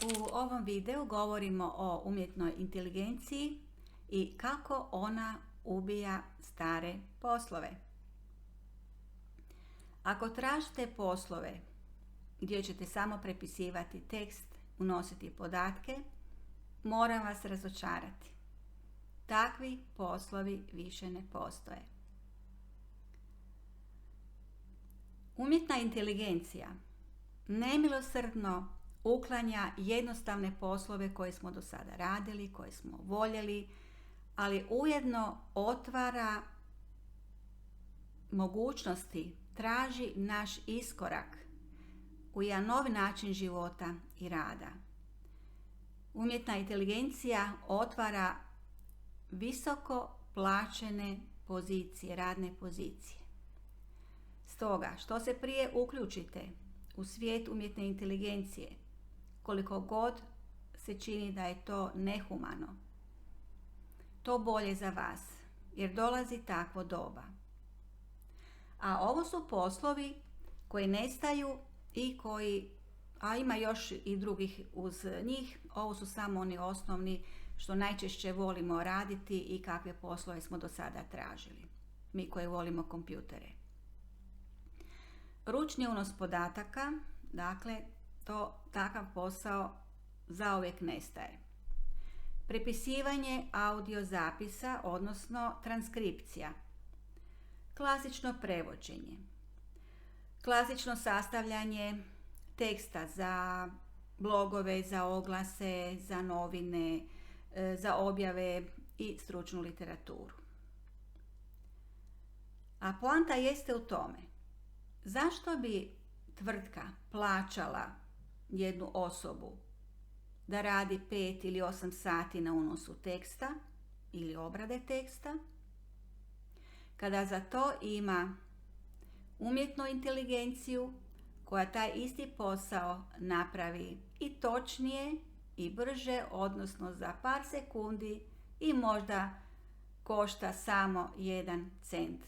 U ovom videu govorimo o umjetnoj inteligenciji i kako ona ubija stare poslove. Ako tražite poslove gdje ćete samo prepisivati tekst, unositi podatke, moram vas razočarati. Takvi poslovi više ne postoje. Umjetna inteligencija nemilosrdno uklanja jednostavne poslove koje smo do sada radili, koje smo voljeli, ali ujedno otvara mogućnosti, traži naš iskorak u jedan novi način života i rada. Umjetna inteligencija otvara visoko plaćene pozicije, radne pozicije. Stoga, što se prije uključite u svijet umjetne inteligencije, koliko god se čini da je to nehumano, to bolje za vas, jer dolazi takvo doba. A ovo su poslovi koji nestaju i koji, a ima još i drugih uz njih, ovo su samo oni osnovni što najčešće volimo raditi i kakve poslove smo do sada tražili, mi koji volimo kompjutere. Ručni unos podataka, dakle, takav posao zauvijek nestaje. Prepisivanje audio zapisa, odnosno transkripcija. Klasično prevođenje. Klasično sastavljanje teksta za blogove, za oglase, za novine, za objave i stručnu literaturu. A poanta jeste u tome, zašto bi tvrtka plaćala jednu osobu da radi 5 ili 8 sati na unosu teksta ili obrade teksta, kada za to ima umjetnu inteligenciju koja taj isti posao napravi i točnije i brže, odnosno za par sekundi i možda košta samo 1 cent.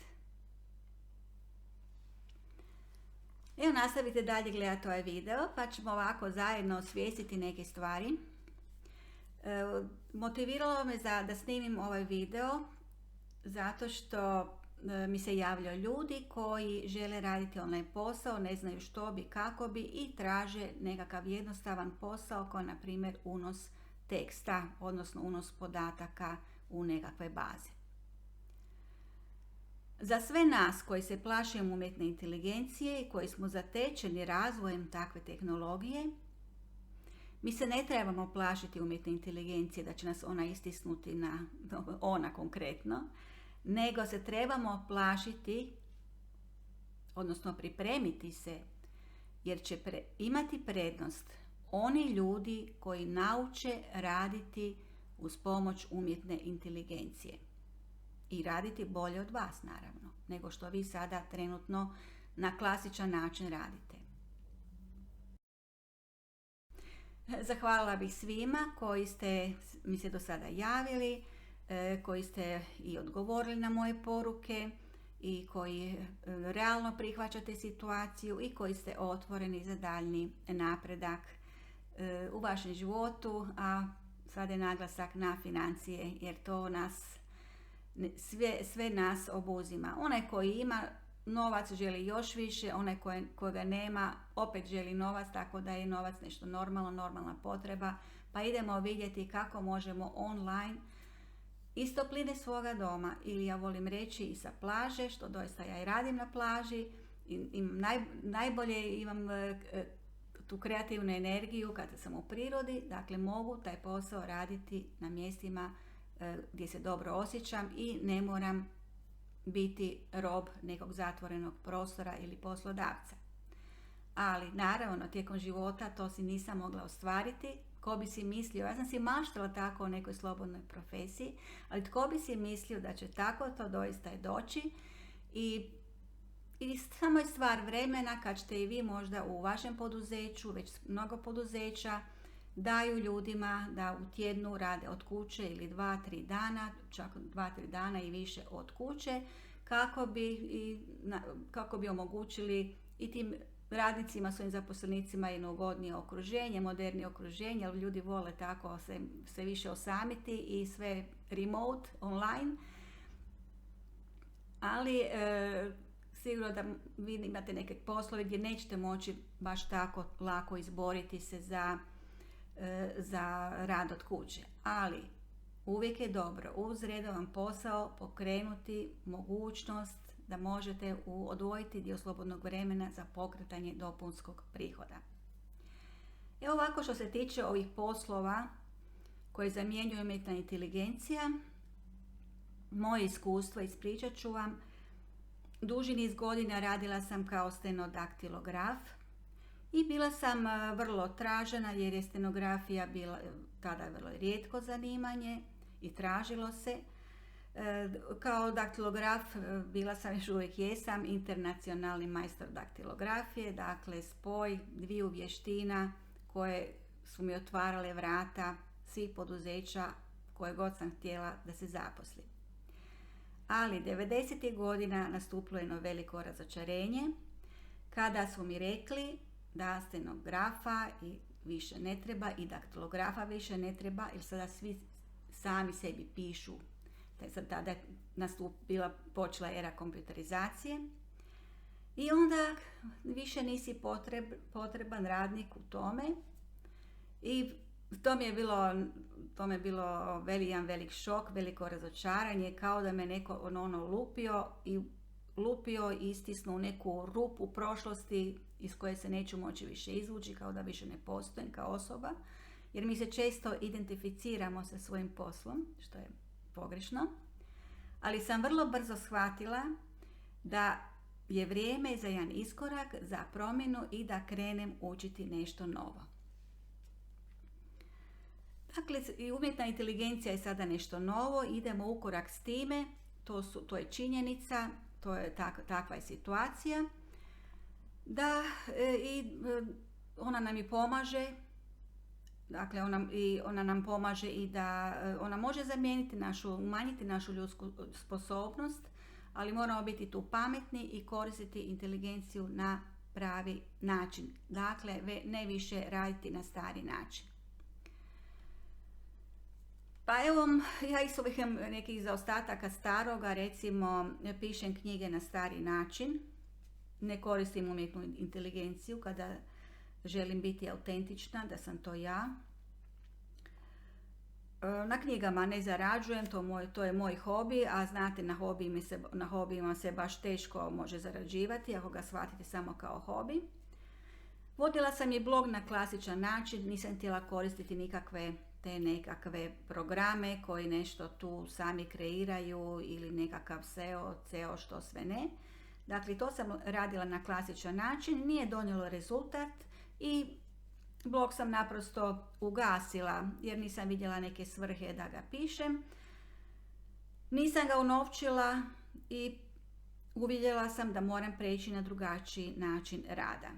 Evo, nastavite dalje gledati ovaj video pa ćemo ovako zajedno osvijestiti neke stvari. Motiviralo me da snimim ovaj video zato što mi se javljaju ljudi koji žele raditi online posao, ne znaju što bi, kako bi i traže nekakav jednostavan posao kao na primjer unos teksta, odnosno unos podataka u nekakve baze. Za sve nas koji se plašimo umjetne inteligencije i koji smo zatečeni razvojem takve tehnologije, mi se ne trebamo plašiti umjetne inteligencije da će nas ona istisnuti ona konkretno, nego se trebamo plašiti, odnosno pripremiti se, jer će imati prednost oni ljudi koji nauče raditi uz pomoć umjetne inteligencije. I raditi bolje od vas, naravno, nego što vi sada trenutno na klasičan način radite. Zahvalila bih svima koji ste mi se do sada javili, koji ste i odgovorili na moje poruke i koji realno prihvaćate situaciju i koji ste otvoreni za daljnji napredak u vašem životu, a sada je naglasak na financije jer to sve nas obuzima. Onaj koji ima novac želi još više, onaj kojega nema opet želi novac, tako da je novac nešto normalna potreba, pa idemo vidjeti kako možemo online iz topline svoga doma, ili ja volim reći i sa plaže, što doista ja i radim na plaži, najbolje imam tu kreativnu energiju kada sam u prirodi, dakle mogu taj posao raditi na mjestima gdje se dobro osjećam i ne moram biti rob nekog zatvorenog prostora ili poslodavca. Ali naravno tijekom života to si nisam mogla ostvariti. Tko bi si mislio, ja sam si maštala tako o nekoj slobodnoj profesiji, ali tko bi si mislio da će tako to doista je doći i samo je stvar vremena kad ćete i vi možda u vašem poduzeću, već mnogo poduzeća daju ljudima da u tjednu rade od kuće ili 2-3 dana, čak 2-3 dana i više od kuće, kako bi omogućili i tim radnicima, svojim zaposlenicima jedno ugodnije okruženje, modernije okruženje, jer ljudi vole tako se više osamiti i sve remote, online. Ali sigurno da vi imate neke poslove gdje nećete moći baš tako lako izboriti se za rad od kuće. Ali uvijek je dobro uz redovan posao pokrenuti mogućnost da možete odvojiti dio slobodnog vremena za pokretanje dopunskog prihoda. Evo ovako što se tiče ovih poslova koje zamjenjuje umjetna inteligencija, moje iskustvo ispričat ću vam. Duži niz godina radila sam kao stenodaktilograf i bila sam vrlo tražena jer je stenografija bila tada vrlo rijetko zanimanje i tražilo se. Kao daktilograf bila sam, još uvijek jesam, internacionalni majstor daktilografije, dakle spoj dviju vještina koje su mi otvarale vrata svih poduzeća koje god sam htjela da se zaposlim. Ali 90. godina nastupilo je jedno veliko razočarenje kada su mi rekli da stenografa i više ne treba i daktilografa više ne treba jer sada svi sami sebi pišu. Tada je počela era kompjuterizacije i onda više nisi potreban radnik u tome i to mi je bilo jedan velik šok, veliko razočaranje, kao da me neko lupio i istisnuo u neku rupu prošlosti iz koje se neću moći više izvući, kao da više ne postojim kao osoba, jer mi se često identificiramo sa svojim poslom, što je pogrešno, ali sam vrlo brzo shvatila da je vrijeme za jedan iskorak, za promjenu i da krenem učiti nešto novo. Dakle, i umjetna inteligencija je sada nešto novo, idemo u korak s time, to je činjenica, takva je situacija, da ona nam i pomaže, dakle ona nam pomaže i da ona može zamijeniti umanjiti našu ljudsku sposobnost, ali moramo biti tu pametni i koristiti inteligenciju na pravi način. Dakle, ne više raditi na stari način. Pa evo, ja iz ovih nekih zaostataka staroga, recimo, pišem knjige na stari način, ne koristim umjetnu inteligenciju kada želim biti autentična, da sam to ja. Na knjigama ne zarađujem, to je moj hobi, a znate na hobijima se baš teško može zarađivati ako ga shvatite samo kao hobi. Vodila sam i blog na klasičan način, nisam htjela koristiti nikakve programe koji nešto tu sami kreiraju ili nekakav SEO, CEO, što sve ne. Dakle, to sam radila na klasičan način, nije donijelo rezultat i blog sam naprosto ugasila jer nisam vidjela neke svrhe da ga pišem. Nisam ga unovčila i uvidjela sam da moram preći na drugačiji način rada.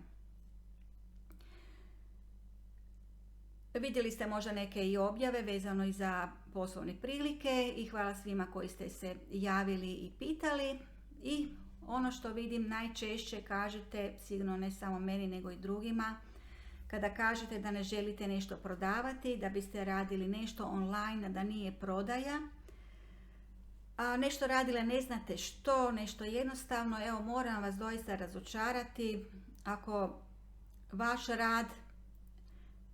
Vidjeli ste možda neke i objave vezano i za poslovne prilike i hvala svima koji ste se javili i pitali. I ono što vidim najčešće kažete, sigurno ne samo meni nego i drugima, kada kažete da ne želite nešto prodavati, da biste radili nešto online, da nije prodaja, a nešto radile ne znate što, nešto jednostavno, evo moram vas doista razočarati, ako vaš rad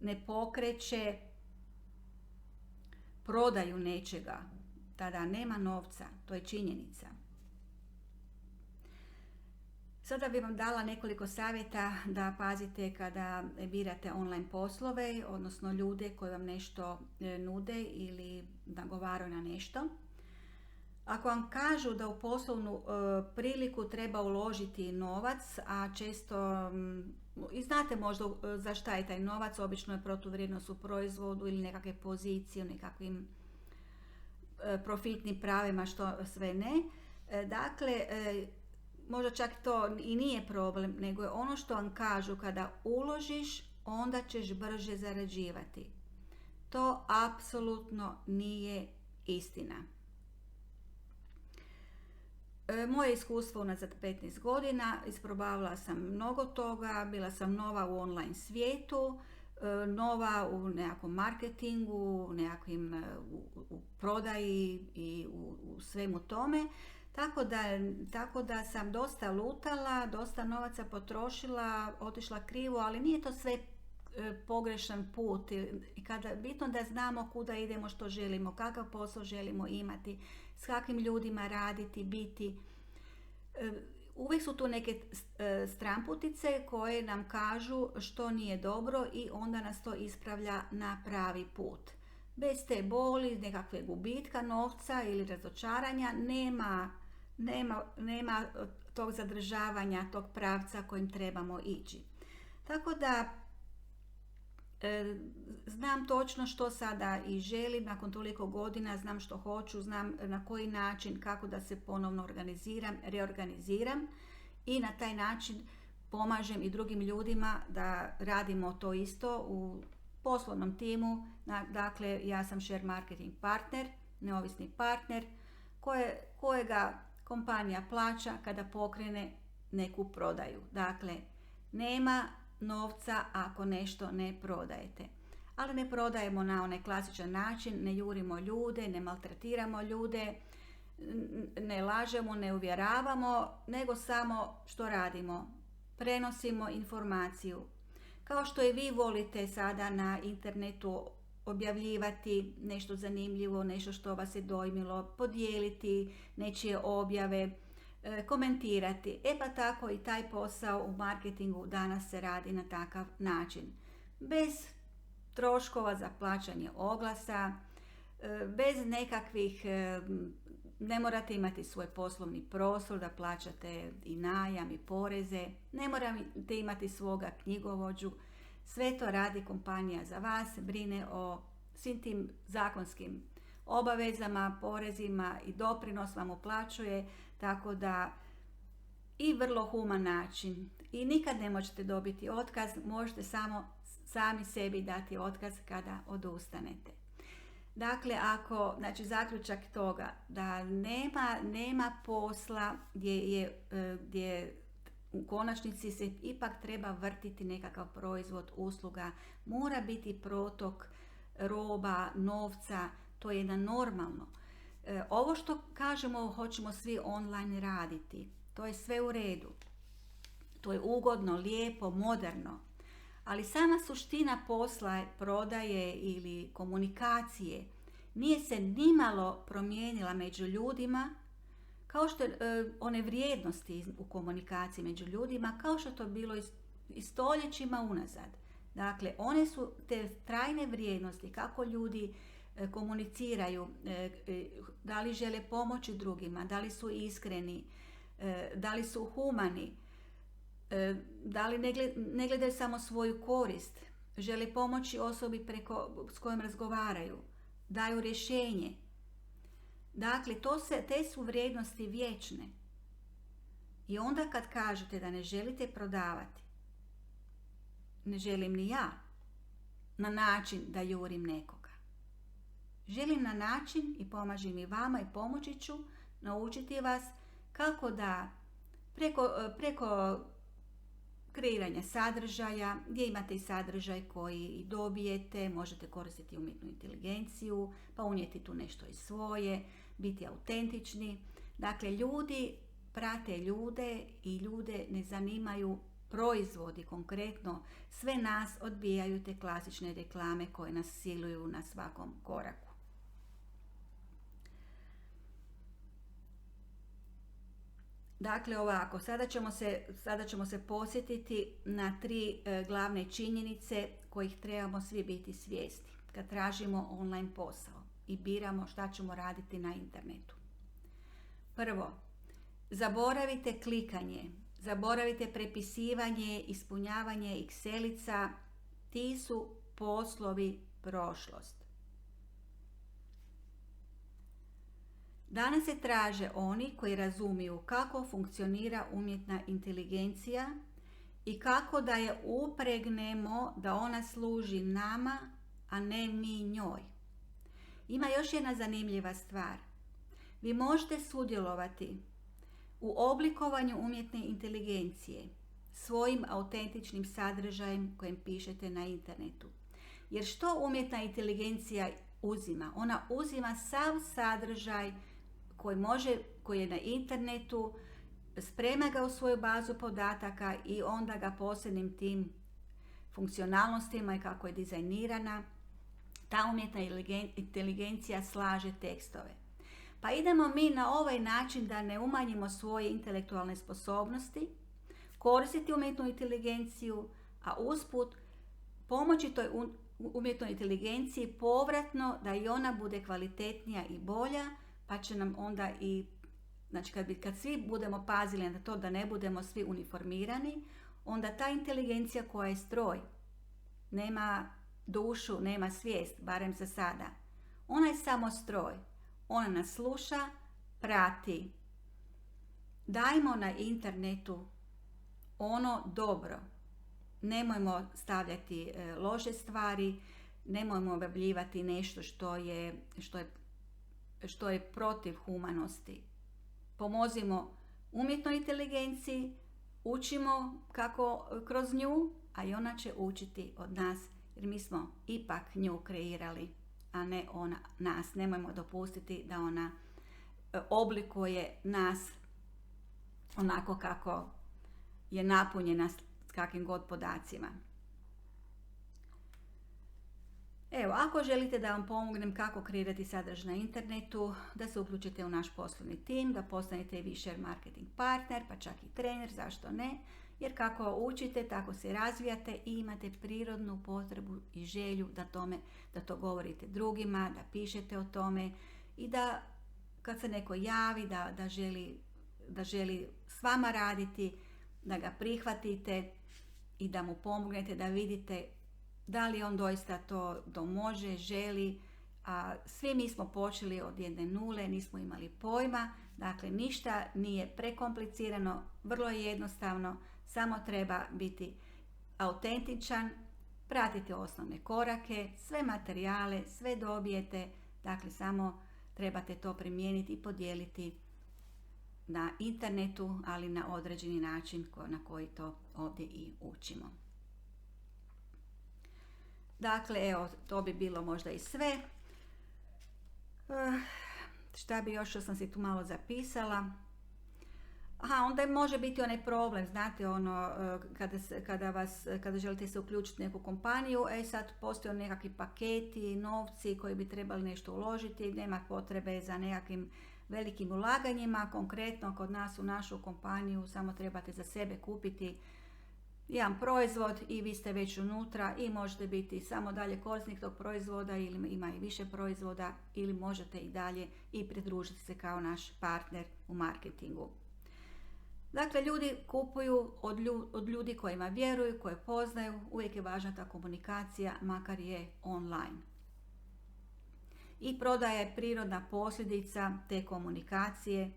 ne pokreće prodaju nečega, tada nema novca, to je činjenica. Sada bih vam dala nekoliko savjeta da pazite kada birate online poslove, odnosno ljude koji vam nešto nude ili nagovaraju na nešto. Ako vam kažu da u poslovnu priliku treba uložiti novac, a često i znate možda za šta je taj novac, obično je protuvrijednost u proizvodu ili nekakve pozicije, nekakvim profitnim pravima, što sve ne. Dakle, možda čak to i nije problem, nego je ono što vam kažu kada uložiš, onda ćeš brže zarađivati. To apsolutno nije istina. Moje iskustvo unazad 15 godina, isprobavala sam mnogo toga, bila sam nova u online svijetu, nova u nekakvom marketingu, u prodaji i u svemu tome. Tako da sam dosta lutala, dosta novaca potrošila, otišla krivo, ali nije to sve pogrešan put. I bitno da znamo kuda idemo, što želimo, kakav posao želimo imati, s kakvim ljudima raditi, biti. Uvijek su tu neke stranputice koje nam kažu što nije dobro i onda nas to ispravlja na pravi put. Bez te boli, nekakve gubitka novca ili razočaranja nema tog zadržavanja, tog pravca kojim trebamo ići. Tako da znam točno što sada i želim, nakon toliko godina znam što hoću, znam na koji način, kako da se ponovno reorganiziram i na taj način pomažem i drugim ljudima da radimo to isto u poslovnom timu. Dakle, ja sam share marketing partner, neovisni partner kojega kompanija plaća kada pokrene neku prodaju. Dakle, nema novca ako nešto ne prodajete. Ali ne prodajemo na onaj klasičan način, ne jurimo ljude, ne maltretiramo ljude, ne lažemo, ne uvjeravamo, nego samo što radimo? Prenosimo informaciju. Kao što i vi volite sada na internetu objavljivati nešto zanimljivo, nešto što vas je dojmilo, podijeliti nečije objave, komentirati. Pa tako i taj posao u marketingu danas se radi na takav način. Bez troškova za plaćanje oglasa, bez nekakvih, ne morate imati svoj poslovni prostor da plaćate i najam i poreze, ne morate imati svoga knjigovođu. Sve to radi kompanija za vas, brine o svim tim zakonskim obavezama, porezima i doprinos vam uplaćuje, tako da i vrlo human način. I nikad ne možete dobiti otkaz, možete sami sebi dati otkaz kada odustanete. Dakle, znači zaključak toga da nema posla gdje u konačnici se ipak treba vrtiti nekakav proizvod, usluga, mora biti protok roba, novca, to je normalno. Ovo što kažemo hoćemo svi online raditi, to je sve u redu. To je ugodno, lijepo, moderno. Ali sama suština posla, prodaje ili komunikacije nije se nimalo promijenila među ljudima, kao što one vrijednosti u komunikaciji među ljudima, kao što to bilo i stoljećima unazad. Dakle, one su te trajne vrijednosti, kako ljudi komuniciraju, da li žele pomoći drugima, da li su iskreni, da li su humani, da li ne gledaju samo svoju korist, žele pomoći osobi s kojom razgovaraju, daju rješenje. Dakle, te su vrijednosti vječne. I onda kad kažete da ne želite prodavati, ne želim ni ja na način da jurim nekoga. Želim na način i pomažem i vama i pomoći ću naučiti vas kako da preko kreiranja sadržaja, gdje imate i sadržaj koji i dobijete, možete koristiti umjetnu inteligenciju, pa unijeti tu nešto i svoje, biti autentični. Dakle, ljudi prate ljude i ljude ne zanimaju proizvodi konkretno, sve nas odbijaju te klasične reklame koje nas siluju na svakom koraku. Dakle, ovako, sada ćemo se podsjetiti na 3 glavne činjenice kojih trebamo svi biti svjesni kad tražimo online posao i biramo šta ćemo raditi na internetu. Prvo, zaboravite klikanje, zaboravite prepisivanje, ispunjavanje Excelica, ti su poslovi prošlost. Danas se traže oni koji razumiju kako funkcionira umjetna inteligencija i kako da je upregnemo da ona služi nama, a ne mi njoj. Ima još jedna zanimljiva stvar. Vi možete sudjelovati u oblikovanju umjetne inteligencije svojim autentičnim sadržajem kojim pišete na internetu. Jer što umjetna inteligencija uzima? Ona uzima sav sadržaj koji je na internetu, sprema ga u svoju bazu podataka i onda ga posebnim tim funkcionalnostima i kako je dizajnirana, ta umjetna inteligencija slaže tekstove. Pa idemo mi na ovaj način da ne umanjimo svoje intelektualne sposobnosti, koristiti umjetnu inteligenciju, a usput pomoći toj umjetnoj inteligenciji povratno da i ona bude kvalitetnija i bolja, pa će nam onda i, znači kad svi budemo pazili na to da ne budemo svi uniformirani, onda ta inteligencija koja je stroj, nema dušu, nema svijest, barem za sada. Ona je samo stroj. Ona nas sluša, prati. Dajmo na internetu ono dobro. Nemojmo stavljati loše stvari, nemojmo objavljivati nešto što je protiv humanosti. Pomozimo umjetnoj inteligenciji, učimo kako kroz nju, a i ona će učiti od nas, jer mi smo ipak nju kreirali, a ne ona nas. Nemojmo dopustiti da ona oblikuje nas onako kako je napunjena s kakvim god podacima. Evo, ako želite da vam pomognem kako kreirati sadržaj na internetu, da se uključite u naš poslovni tim, da postanete više marketing partner, pa čak i trener, zašto ne? Jer kako učite, tako se razvijate i imate prirodnu potrebu i želju da to govorite drugima, da pišete o tome i da kad se neko javi da želi s vama raditi, da ga prihvatite i da mu pomognete, da vidite da li on doista to može, želi. A svi mi smo počeli od jedne nule, nismo imali pojma, dakle ništa nije prekomplicirano, vrlo je jednostavno, samo treba biti autentičan, pratite osnovne korake, sve materijale, sve dobijete, dakle samo trebate to primijeniti i podijeliti na internetu, ali na određeni način na koji to ovdje i učimo. Dakle, evo, to bi bilo možda i sve. Šta bi još, što sam si tu malo zapisala? Onda može biti onaj problem, znate, kada želite se uključiti u neku kompaniju, sad postoje nekakvi paketi, novci koji bi trebali nešto uložiti, nema potrebe za nekakvim velikim ulaganjima. Konkretno kod nas u našu kompaniju samo trebate za sebe kupiti jedan proizvod i vi ste već unutra i možete biti samo dalje korisnik tog proizvoda ili ima i više proizvoda ili možete i dalje i pridružiti se kao naš partner u marketingu. Dakle, ljudi kupuju od ljudi kojima vjeruju, koje poznaju, uvijek je važna ta komunikacija, makar je online. I prodaja je prirodna posljedica te komunikacije,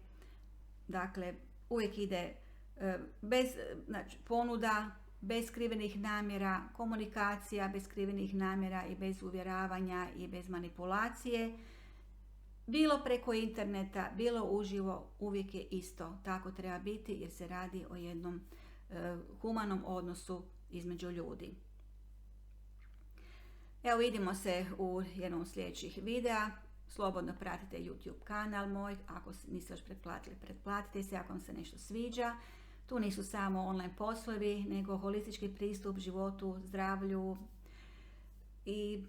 dakle, uvijek ide bez ponuda, bez skrivenih namjera, komunikacija bez skrivenih namjera i bez uvjeravanja i bez manipulacije. Bilo preko interneta, bilo uživo, uvijek je isto. Tako treba biti jer se radi o jednom humanom odnosu između ljudi. Evo, vidimo se u jednom sljedećih videa. Slobodno pratite YouTube kanal moj. Ako niste još pretplatili, pretplatite se ako vam se nešto sviđa. Tu nisu samo online poslovi, nego holistički pristup životu, zdravlju i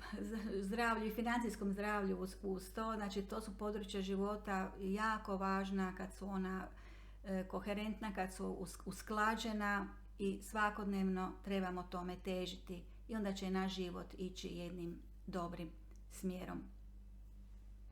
financijskom zdravlju uz to. Znači, to su područja života jako važna kad su ona koherentna, kad su usklađena i svakodnevno trebamo tome težiti i onda će naš život ići jednim dobrim smjerom.